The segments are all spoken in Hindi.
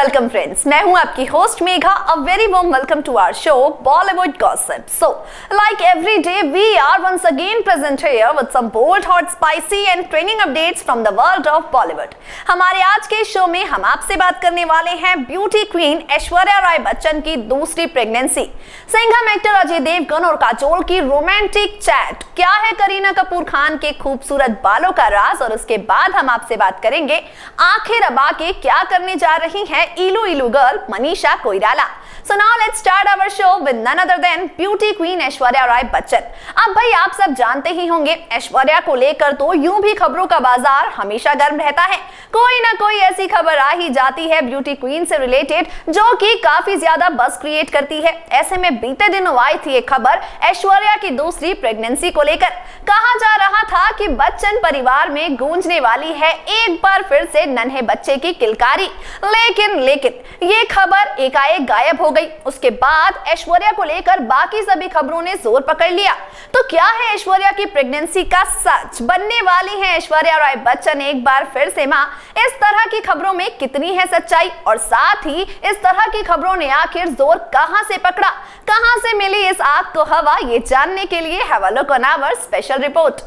वेलकम फ्रेंड्स, मैं हूं आपकी host Megha. A very warm welcome to our show Bollywood gossip. So like every day we are once again present here with some bold, hot, spicy and trending updates from the world of Bollywood. हमारे आज के शो में हम आपसे बात करने वाले हैं ब्यूटी क्वीन ऐश्वर्या राय बच्चन की दूसरी प्रेगनेंसी, सिंघम एक्टर अजय देवगन और काजोल की रोमांटिक चैट, क्या है करीना कपूर खान के खूबसूरत बालों का राज, और उसके बाद हम आपसे बात करेंगे आखिर अब आके क्या करने जा रही है इलू इलू girl Manisha Koirala. So now let's start our show with none other than beauty queen Aishwarya Rai Bachchan. अब भाई आप सब जानते ही होंगे, ऐश्वर्या को लेकर तो यूं भी खबरों का बाजार हमेशा गर्म रहता है। कोई ना कोई ऐसी खबर आ ही जाती है ब्यूटी क्वीन से रिलेटेड जो कि काफी ज्यादा बज़ क्रिएट करती है। ऐसे में बीते दिनों आई थी एक खबर ऐश्वर्या की दूसरी प्रेगनेंसी को लेकर। कहा जा रहा था कि बच्चन परिवार में गूंजने वाली है एक बार फिर से नन्हे बच्चे की किलकारी, लेकिन ये खबर एकाएक गायब हो गई। उसके बाद ऐश्वर्या को लेकर बाकी सभी खबरों ने जोर पकड़ लिया। तो क्या है ऐश्वर्या की प्रेगनेंसी का सच? बनने वाली है ऐश्वर्या राय बच्चन एक बार फिर से मां? इस तरह की खबरों में कितनी है सच्चाई, और साथ ही इस तरह की खबरों ने आखिर जोर कहां से पकड़ा, कहां से मिली इस आग को हवा, ये जानने के लिए have a look on our special report.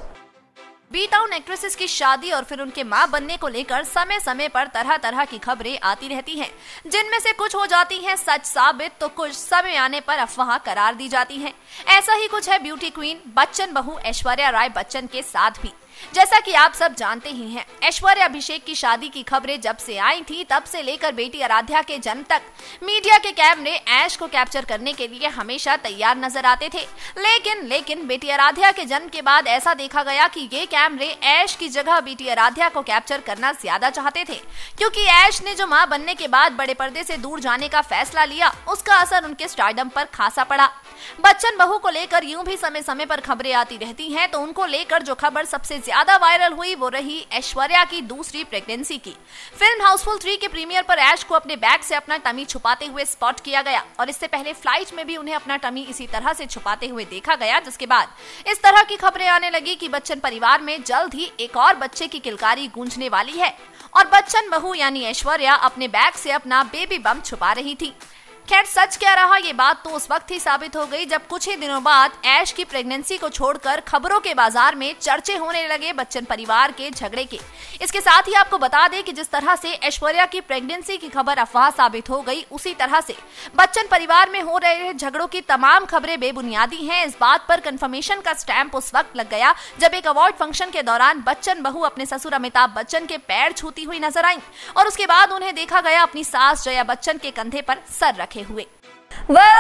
B town actresses की शादी और फिर उनके मां बनने को लेकर समय समय पर तरह तरह की खबरें आती रहती हैं, जिनमें से कुछ हो जाती हैं सच साबित तो कुछ समय आने पर अफवाह करार दी जाती हैं। ऐसा ही कुछ है ब्यूटी क्वीन बच्चन बहू ऐश्वर्या राय बच्चन के साथ भी। जैसा कि आप सब जानते ही हैं, ऐश्वर्या अभिषेक की शादी की खबरें जब से आई थी तब से लेकर बेटी आराध्या के जन्म तक मीडिया के कैमरे ऐश को कैप्चर करने के लिए हमेशा तैयार नजर आते थे। लेकिन बेटी आराध्या के जन्म के बाद ऐसा देखा गया कि ये कैमरे ऐश की जगह बेटी आराध्या को कैप्चर करना ज्यादा चाहते थे, क्योंकि ऐश ने जो मां बनने के बाद बड़े पर्दे से दूर जाने का फैसला लिया, उसका असर उनके स्टारडम पर खासा पड़ा। बच्चन बहू को लेकर यूं भी समय समय पर खबरें आती रहती हैं, तो उनको लेकर जो खबर सबसे ज्यादा वायरल हुई वो रही ऐश्वर्या की दूसरी प्रेगनेंसी की। फिल्म हाउसफुल 3 के प्रीमियर पर ऐश को अपने बैग से अपना टमी छुपाते हुए स्पॉट किया गया, और इससे पहले फ्लाइट में भी उन्हें अपना टमी इसी तरह से छुपाते हुए देखा गया, जिसके बाद इस तरह की खबरें आने लगी कि बच्चन परिवार में जल्द ही एक और बच्चे की किलकारी गूंजने वाली है, और बच्चन बहू यानी ऐश्वर्या अपने बैग से अपना बेबी बम छुपा रही थी। खैर सच क्या रहा ये बात तो उस वक्त ही साबित हो गई जब कुछ ही दिनों बाद ऐश की प्रेगनेंसी को छोड़कर खबरों के बाजार में चर्चे होने लगे बच्चन परिवार के झगड़े के। इसके साथ ही आपको बता दें कि जिस तरह से ऐश्वर्या की प्रेगनेंसी की खबर अफवाह साबित हो गई, उसी तरह से बच्चन परिवार में हो रहे झगड़ों की तमाम खबरें बेबुनियादी हैं। इस बात पर कंफर्मेशन का स्टैंप उस वक्त लग गया जब एक अवार्ड फंक्शन के दौरान बच्चन बहू अपने ससुर अमिताभ बच्चन के पैर छूती हुई नजर आई, और उसके बाद उन्हें देखा गया अपनी सास जया बच्चन के कंधे पर सर रखे हुए।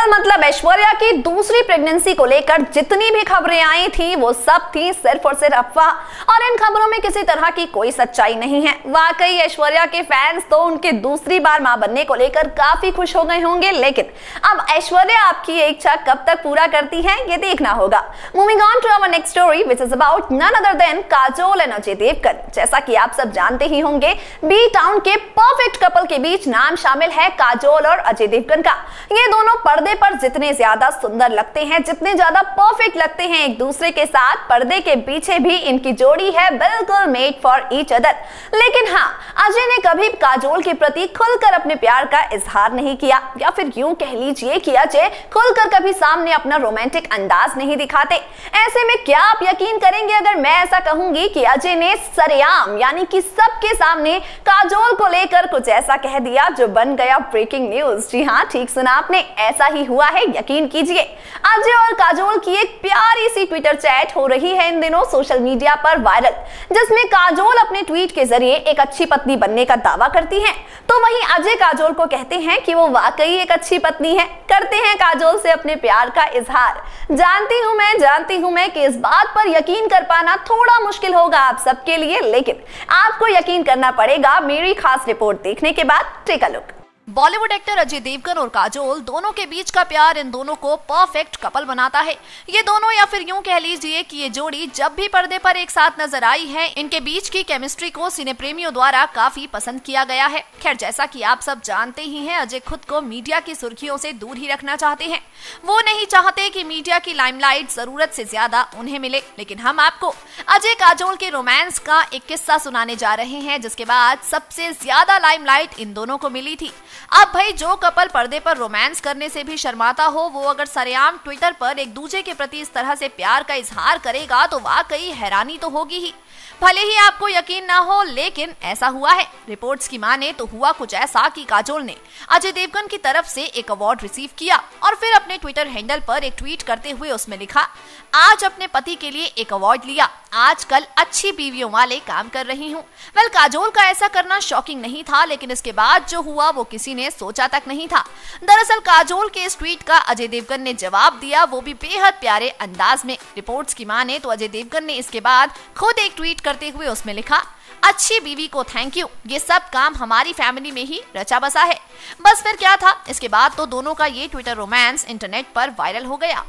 मतलब ऐश्वर्या की दूसरी प्रेगनेंसी को लेकर जितनी भी खबरें आई थी वो सब थी सिर्फ और सिर्फ अफवाह, और इन खबरों में किसी तरह की कोई सच्चाई नहीं है। वाकई ऐश्वर्या के फैंस तो उनके दूसरी बार मां बनने को लेकर काफी खुश हो गए होंगे, लेकिन अब ऐश्वर्या आपकी ये इच्छा कब तक पूरा करती है ये देखना होगा। Moving on to our next story which is about none other than Kajol and Ajay Devgan. जैसा कि आप सब जानते ही होंगे, बी टाउन के परफेक्ट कपल के बीच नाम शामिल है काजोल और अजय देवगन का। ये दोनों पर्दे पर जितने ज्यादा सुंदर लगते हैं, जितने ज्यादा परफेक्ट लगते हैं एक दूसरे के साथ, पर्दे के पीछे भी इनकी जोड़ी है बिल्कुल मेड फॉर ईच अदर। लेकिन हाँ, अजय ने कभी काजोल के प्रति खुलकर अपने प्यार का इजहार नहीं किया, या फिर यूं कह लीजिए कि अजय खुलकर कभी सामने अपना रोमांटिक अंदाज नहीं दिखाते। ऐसे में क्या आप यकीन करेंगे अगर मैं ऐसा कहूंगी कि अजय ने सरेआम यानी कि सबके सामने काजोल को लेकर कुछ ऐसा कह दिया जो बन गया ब्रेकिंग न्यूज। जी हाँ, ठीक सुना आपने, ऐसा ही हुआ है, यकीन कीजिए। अजय और काजोल की एक प्यारी सी ट्विटर चैट हो रही है इन दिनों सोशल मीडिया पर वायरल, जिसमें काजोल अपने ट्वीट के जरिए एक अच्छी पत्नी बनने का दावा करती हैं, तो वहीं अजय काजोल को कहते हैं कि वो वाकई एक अच्छी पत्नी है, करते हैं काजोल से अपने प्यार का इजहार। जानती हूं मैं कि इस बात पर यकीन कर पाना थोड़ा मुश्किल होगा आप सबके लिए, लेकिन आपको यकीन करना पड़ेगा मेरी खास रिपोर्ट देखने के बाद। Take a look. Bollywood actor Ajay Devgan और काजोल दोनों के बीच का प्यार इन दोनों को परफेक्ट कपल बनाता है। ये दोनों, या फिर यूं कह लीजिए कि ये जोड़ी जब भी पर्दे पर एक साथ नजर आई है, इनके बीच की केमिस्ट्री को सिने प्रेमियों द्वारा काफी पसंद किया गया है। खैर जैसा कि आप सब जानते ही हैं, अजय खुद को मीडिया की सुर्खियों से दूर ही रखना चाहते हैं। वो नहीं चाहते कि मीडिया की लाइमलाइट जरूरत से ज्यादा उन्हें मिले। लेकिन हम आपको अजय काजोल के रोमांस का एक किस्सा सुनाने जा रहे हैं, जिसके बाद सबसे ज्यादा लाइमलाइट इन दोनों को मिली थी। अब भाई जो कपल पर्दे पर रोमांस करने से भी शर्माता हो, वो अगर सरेआम ट्विटर पर एक दूसरे के प्रति इस तरह से प्यार का इजहार करेगा तो वाकई हैरानी तो होगी ही। भले ही आपको यकीन ना हो, लेकिन ऐसा हुआ है। रिपोर्ट्स की माने तो हुआ कुछ ऐसा कि काजोल ने अजय देवगन की तरफ से एक अवार्ड रिसीव किया और फिर अपने ट्विटर हैंडल पर एक ट्वीट करते हुए उसमें लिखा, आज अपने पति के लिए एक अवार्ड लिया, आजकल अच्छी बीवियों वाले काम कर रही हूँ। वेल, काजोल का ऐसा करना शॉकिंग नहीं था, लेकिन इसके बाद जो हुआ वो किसी ने सोचा तक नहीं था। दरअसल काजोल के इस ट्वीट का अजय देवगन ने जवाब दिया, वो भी बेहद प्यारे अंदाज में। रिपोर्ट्स की माने तो अजय देवगन ने इसके बाद खुद एक ट्वीट करते हुए उसमें लिखा, अच्छी बीवी को थैंक यू, ये सब काम हमारी फैमिली में ही रचा बसा है। बस फिर क्या था, इसके बाद तो दोनों का ये ट्विटर रोमांस इंटरनेट पर वायरल हो गया।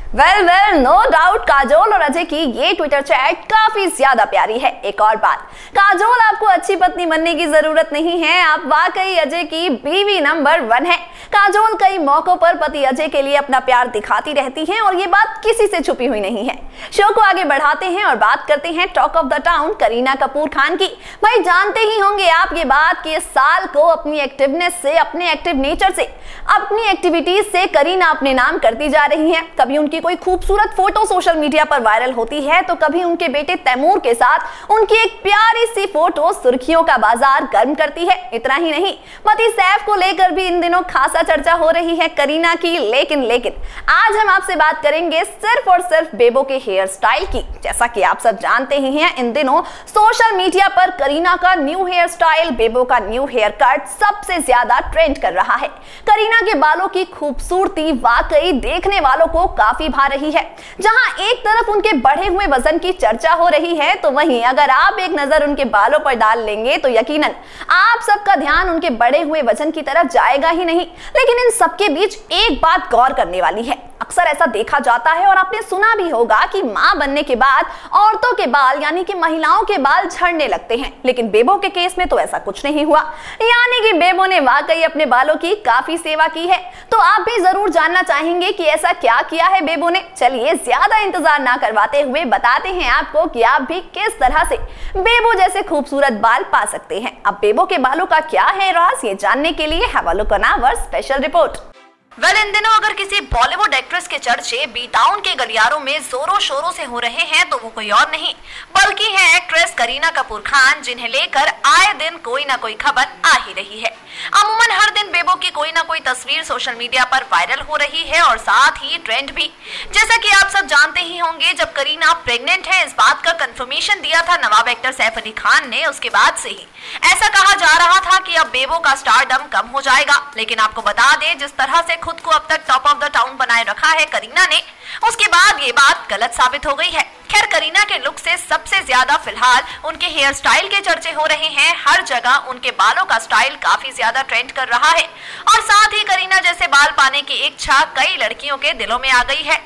वेल नो डाउट काजोल और अजय की ये ट्विटर चैट काफी ज्यादा प्यारी है। एक और बात, काजोल आपको अच्छी पत्नी बनने की जरूरत नहीं है, आप वाकई अजय की बीवी नंबर 1 है। काजोल कई मौकों पर पति अजय के लिए अपना प्यार दिखाती रहती हैं और ये बात किसी से छुपी हुई नहीं है। शो को आगे बढ़ाते हैं और बात करते हैं talk of the town Kareena Kapoor Khan की। भाई जानते ही होंगे आप ये बात कि इस साल को अपनी एक्टिवनेस से, अपने एक्टिव नेचर से, अपनी एक्टिविटीज से करीना अपने नाम करती जा रही हैं। कभी उनकी कोई खूबसूरत फोटो सोशल मीडिया पर वायरल होती है तो कभी उनके बेटे तैमूर के साथ उनकी एक प्यारी सी फोटो सुर्खियों का बाजार गर्म करती है। इतना ही नहीं, पति सैफ को लेकर भी इन दिनों खासा चर्चा हो रही है करीना की। लेकिन आज हम आपसे बात करेंगे सिर्फ और सिर्फ बेबो के हेयर स्टाइल की। जैसा कि आप सब जानते ही हैं, इन दिनों सोशल मीडिया पर करीना का न्यू हेयर स्टाइल, बेबो का न्यू हेयर कट सबसे ज्यादा ट्रेंड कर रहा है। करीना के बालों की खूबसूरती वाकई देखने वालों को काफी भा रही है। जहां एक तरफ उनके बढ़े हुए वजन की चर्चा हो रही है, तो वहीं अगर आप एक नजर उनके बालों पर डाल लेंगे तो यकीनन आप सबका ध्यान उनके बढ़े हुए वजन की तरफ जाएगा ही नहीं। लेकिन इन सबके बीच एक बात गौर करने वाली है। अक्सर ऐसा देखा जाता है और आपने सुना भी होगा कि मां बनने के बाद औरतों के बाल यानी कि महिलाओं के बाल झड़ने लगते हैं। लेकिन बेबो के केस में तो ऐसा कुछ नहीं हुआ, यानी कि बेबो ने वाकई अपने बालों की काफी सेवा की है। तो आप भी जरूर जानना चाहेंगे कि ऐसा क्या किया है बेबो ने। चलिए ज्यादा इंतजार ना करवाते हुए बताते हैं आपको कि आप भी किस तरह से बेबो जैसे खूबसूरत बाल पा सकते हैं। अब बेबो के बालों का क्या है राज, ये जानने के लिए have a look on our special report. इन दिनों अगर किसी बॉलीवुड एक्ट्रेस के चर्चे बी टाउन के गलियारों में जोरों शोरों से हो रहे हैं तो वो कोई और नहीं बल्कि है एक्ट्रेस करीना कपूर खान, जिन्हें लेकर आए दिन कोई ना कोई खबर आ ही रही है। अमूमन हर दिन बेबो की कोई ना कोई तस्वीर सोशल मीडिया पर वायरल हो रही है और साथ ही ट्रेंड भी। जैसा कि आप सब जानते ही होंगे, जब करीना प्रेग्नेंट है इस बात का कंफर्मेशन दिया था नवाब एक्टर सैफ अली खान ने, उसके बाद से ही ऐसा कहा जा रहा था कि अब बेबो का स्टारडम कम हो जाएगा। लेकिन आपको बता दें, जिस तरह से खुद को अब तक टॉप ऑफ द टाउन बनाए रखा है करीना ने, उसके बाद ये बात गलत साबित हो गई है। खैर, करीना के लुक से सबसे ज्यादा फिलहाल उनके हेयर स्टाइल के चर्चे हो रहे हैं। हर जगह उनके बालों का स्टाइल काफी ज्यादा ट्रेंड कर रहा है और साथ ही करीना जैसे बाल पाने की इच्छा कई लड़कियों के दिलों में आ गई है।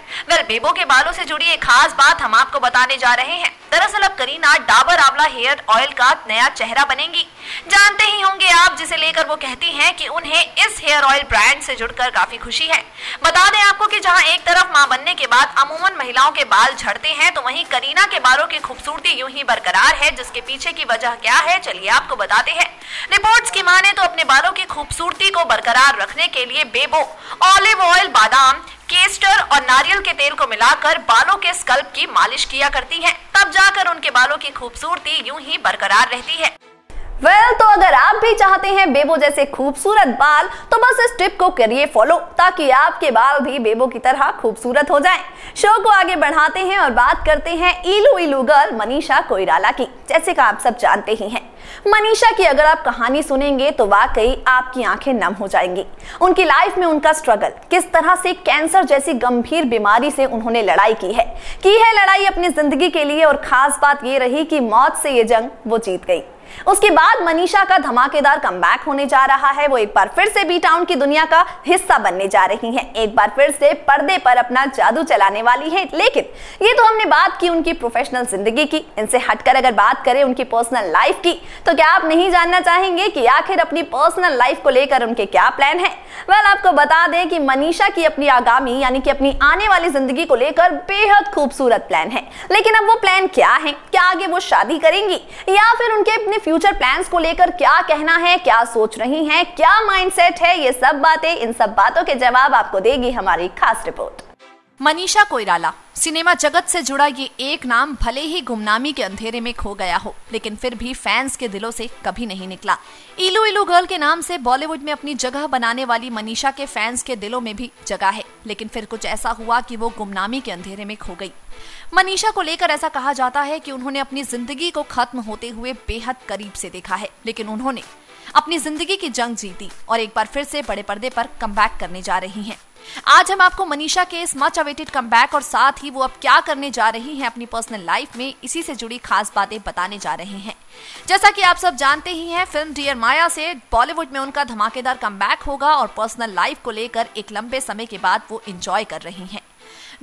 बेबो के बालों से जुड़ी एक खास बात हम आपको बताने जा रहे हैं। दरअसल अब करीना डाबर आंवला हेयर ऑयल का नया चेहरा बनेंगी। जानते ही होंगे आप, जिसे लेकर वो कहती हैं कि उन्हें इस हेयर ऑयल ब्रांड से जुड़कर काफी खुशी है। बता दें आपको कि जहां एक तरफ मां बनने के बाद अमूमन महिलाओं के बाल झड़ते हैं, तो वहीं करीना के बालों की खूबसूरती यूं ही बरकरार है। जिसके पीछे की वजह क्या है, चलिए आपको बताते हैं। रिपोर्ट्स की माने तो अपने बालों की खूबसूरती को बरकरार रखने के लिए बेबो ऑलिव ऑयल, बादाम, केस्टर और नारियल के तेल को मिलाकर बालों के स्कल्प की मालिश किया करती हैं। तब जाकर उनके बालों की खूबसूरती यूं ही बरकरार रहती है। तो अगर आप भी चाहते हैं बेबो जैसे खूबसूरत बाल, तो बस इस टिप को करिए फॉलो, ताकि आपके बाल भी बेबो की तरह खूबसूरत हो जाएं। शो को आगे बढ़ाते हैं और बात करते हैं इलू इलू गर्ल मनीषा कोइराला की। जैसे कि आप सब जानते ही हैं, मनीषा की अगर आप कहानी सुनेंगे तो वाकई आपकी आंखें नम हो जाएंगी। उनकी लाइफ में उनका स्ट्रगल, किस तरह से कैंसर जैसी गंभीर बीमारी से उन्होंने लड़ाई की है लड़ाई अपनी जिंदगी के लिए। और खास बात ये रही कि मौत से ये जंग वो जीत गई। उसके बाद मनीषा का धमाकेदार कमबैक होने जा रहा है। वो एक बार फिर से बी टाउन की दुनिया का हिस्सा बनने जा रही हैं। एक बार फिर से पर्दे पर अपना जादू चलाने वाली है। लेकिन ये तो हमने बात की उनकी प्रोफेशनल जिंदगी की। इनसे हटकर अगर बात करें उनकी पर्सनल लाइफ की, तो क्या आप नहीं जानना चाहेंगे कि आखिर अपनी पर्सनल लाइफ को लेकर उनके क्या प्लान है? आपको बता दें कि मनीषा की अपनी आगामी यानी कि अपनी आने वाली जिंदगी को लेकर बेहद खूबसूरत प्लान है। लेकिन अब वो प्लान क्या है? क्या आगे वो शादी करेंगी या फिर उनके अपने अपने फ्यूचर प्लान्स को लेकर क्या कहना है, क्या सोच रही हैं, क्या माइंडसेट है, ये सब बातें, इन सब बातों के जवाब आपको देगी हमारी खास रिपोर्ट। मनीषा कोइराला, सिनेमा जगत से जुड़ा ये एक नाम भले ही गुमनामी के अंधेरे में खो गया हो, लेकिन फिर भी फैंस के दिलों से कभी नहीं निकला। इलू इलू गर्ल के नाम से बॉलीवुड में अपनी जगह बनाने वाली मनीषा के फैंस के दिलों में भी जगह है, लेकिन फिर कुछ ऐसा हुआ कि वो गुमनामी के अंधेरे में खो गई। मनीषा को लेकर ऐसा कहा जाता है कि उन्होंने अपनी जिंदगी को खत्म होते हुए बेहद करीब से देखा है, लेकिन उन्होंने अपनी जिंदगी की जंग जीती और एक बार फिर से बड़े पर्दे पर कमबैक करने जा रही हैं। आज हम आपको मनीषा के इस मच अवेटेड कमबैक और साथ ही वो अब क्या करने जा रही हैं अपनी पर्सनल लाइफ में, इसी से जुड़ी खास बातें बताने जा रहे हैं। जैसा कि आप सब जानते ही हैं, फिल्म डियर माया से बॉलीवुड में उनका धमाकेदार कमबैक होगा और पर्सनल लाइफ को लेकर एक लंबे समय के बाद वो एंजॉय कर रही हैं।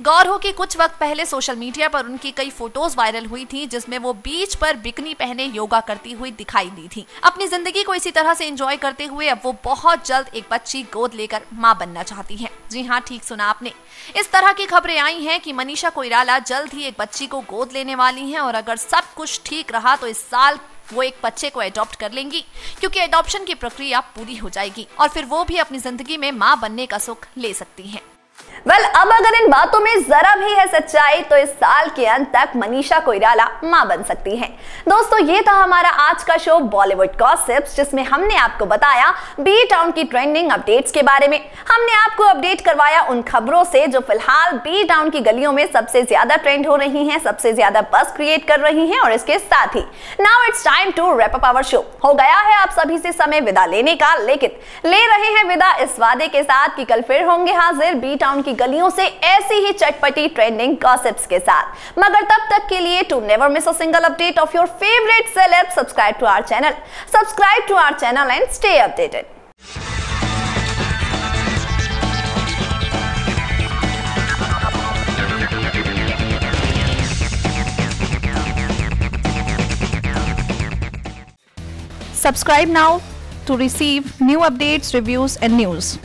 गौर हो कि कुछ वक्त पहले सोशल मीडिया पर उनकी कई फोटोज वायरल हुई थी, जिसमें वो बीच पर बिकनी पहने योगा करती हुई दिखाई दी थी। अपनी जिंदगी को इसी तरह से एंजॉय करते हुए अब वो बहुत जल्द एक बच्ची गोद लेकर मां बनना चाहती हैं। जी हाँ, ठीक सुना आपने। इस तरह की खबरें आई हैं कि मनीषा कोइराला जल्द ही एक बच्ची को गोद लेने वाली हैं और अगर सब कुछ ठीक रहा तो इस साल वो एक बच्चे को अडॉप्ट कर लेंगी, क्योंकि अडॉप्शन की प्रक्रिया पूरी हो जाएगी और फिर वो भी अपनी जिंदगी में मां बनने का सुख ले सकती हैं। अब अगर इन बातों में जरा भी है सच्चाई तो इस साल के अंत तक मनीषा कोइराला मां बन सकती हैं। दोस्तों, ये था हमारा आज का शो बॉलीवुड गॉसिप्स, जिसमें हमने आपको बताया बी टाउन की ट्रेंडिंग अपडेट्स के बारे में। हमने आपको अपडेट करवाया उन खबरों से जो फिलहाल बी टाउन की गलियों में सबसे ज्यादा ट्रेंड हो रही हैं, सबसे ज्यादा बज़ क्रिएट कर रही हैं। और इसके साथ ही now it's time to wrap up our show. हो गया है आप सभी से समय विदा लेने का, लेकिन ले रहे हैं विदा इस वादे के साथ कि कल फिर होंगे हाजिर बी टाउन की गलियों से ऐसी ही चटपटी ट्रेंडिंग गॉसिप्स के साथ। मगर तब तक के लिए to never miss a single update of your favourite celeb, subscribe to our channel and stay updated. Subscribe now to receive new updates, reviews and news.